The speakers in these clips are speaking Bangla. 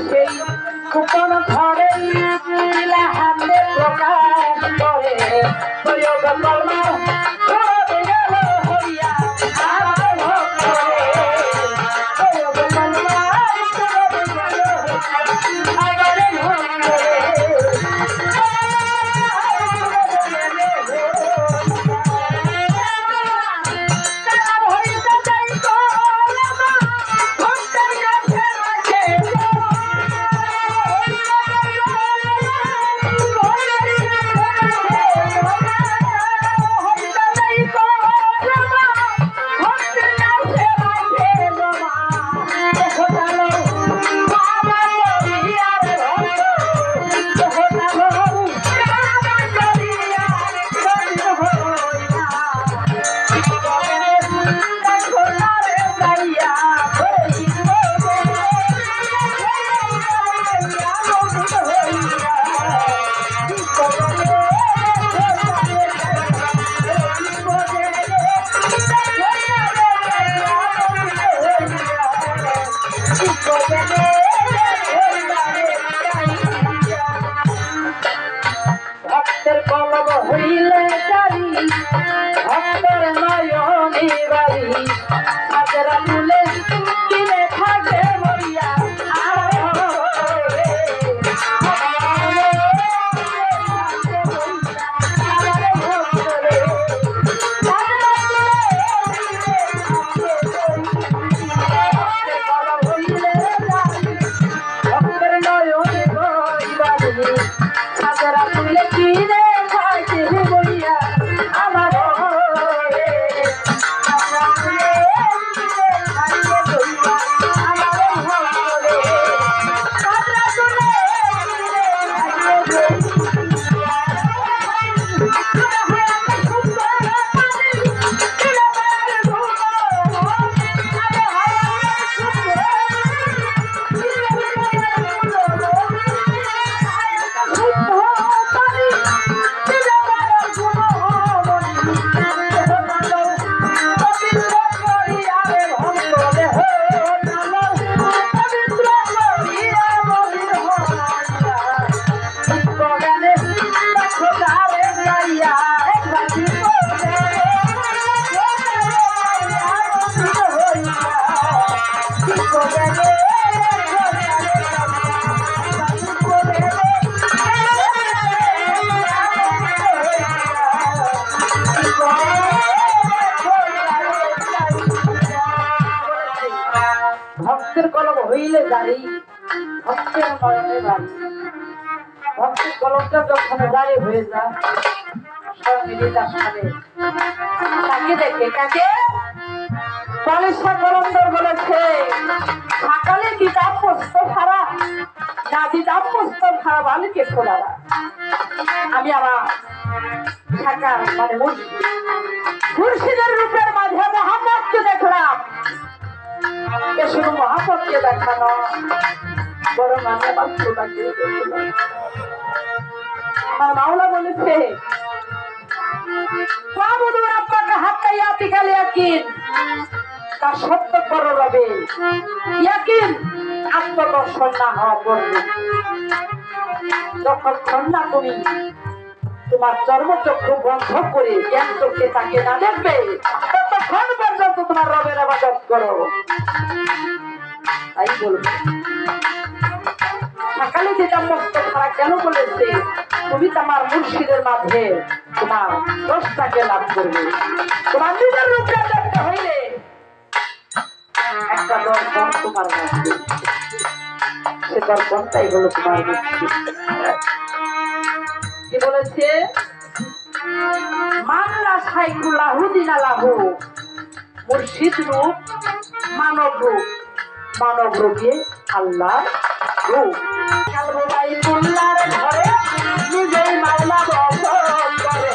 সেই গোপন ঘরে হাতে প্রকাশ করে প্রয়োগ কর্ম ভক্তের কলব হইলে জারি ভক্তের নয়নে বাড়ি হাজারা তুলে কিনে থাকে মরিয়া ভক্তের কলম হইলে জারি ভক্তের নয়নে বাড়ি ভক্তের কলমটা যখন জারি হয়ে যায় তাকে দেখে কাকে পলিশা কলন্দর বলেছে সকালে কিতাব পুস্তক হারা না কিতাব পুস্তক হারা বালিকে খোলারা আমি আমার ঢাকা মানে মুর্শিদের রূপের মাঝে মোহাম্মদকে দেখলাম শুধু মহাপদকে দেখানো বরং আমি আমার খোদাকে দেখলাম আমার মাওলা বলেছে তার সত্য করো রবে ইয়াকিন আত্মদর্শন না হওয়া পড়বে যতক্ষণ না তুমি তোমার চর্মচক্ষু বন্ধ করে জ্ঞান চোখে তাকে না দেখবে ততক্ষণ পর্যন্ত তোমার রবের ইবাদত করো তাই বলবে সকালে যেটা মস্ত খারাপ কেন বলেছে তুমি তোমার মুর্শিদের মাঝে তোমার দোষটাকে লাভ করবে তোমার নিজের রূপটা দেখতে হইলে একটা দর্শন তোমার মধ্যে সে দর্শনটাই হলো তোমার মুক্তি কি বলেছে মানলা সাইকুল্লাহু দিনালাহু মুর্শিদ রূপ মানব রূপে আল্লাহ রূপ কালবাইতুল্লাহর ঘরে নিজেই মাওলা বসত করে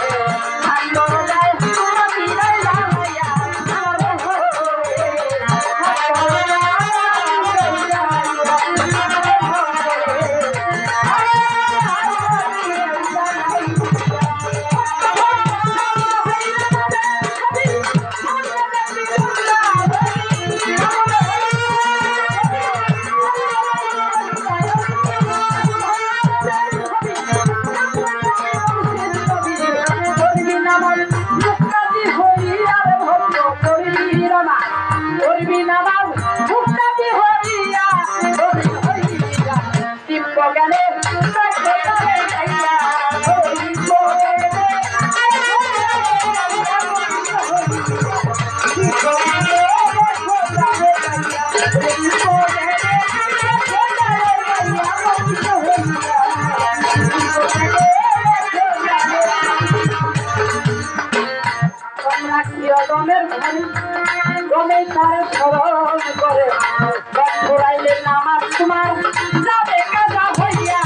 তোমরা কিরকমের ভারী গমে তার স্মরণ করে ঘুরাইলে নামাজ তোমার যাবে কাজা হইয়া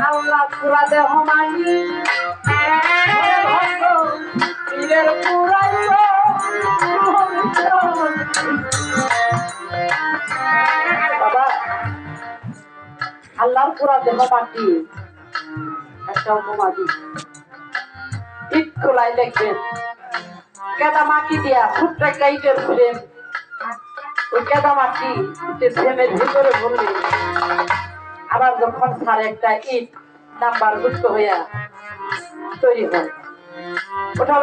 আল্লাহ পুরা দেহ মানি পীরের পুরাইল বাবা আল্লাহর পুরা দেহ মাটি একটা উপমা দিই ইটকুলাই দেখবেন কেদা মাটি দিয়া ছোট্ট একটা ইটের ফ্রেম ওই কেদা মাটি ইটের ফ্রেমের ভিতরে ভরলে আবার যখন সারে একটা ইট নাম্বার যুক্ত হইয়া তৈরি হয় ওটা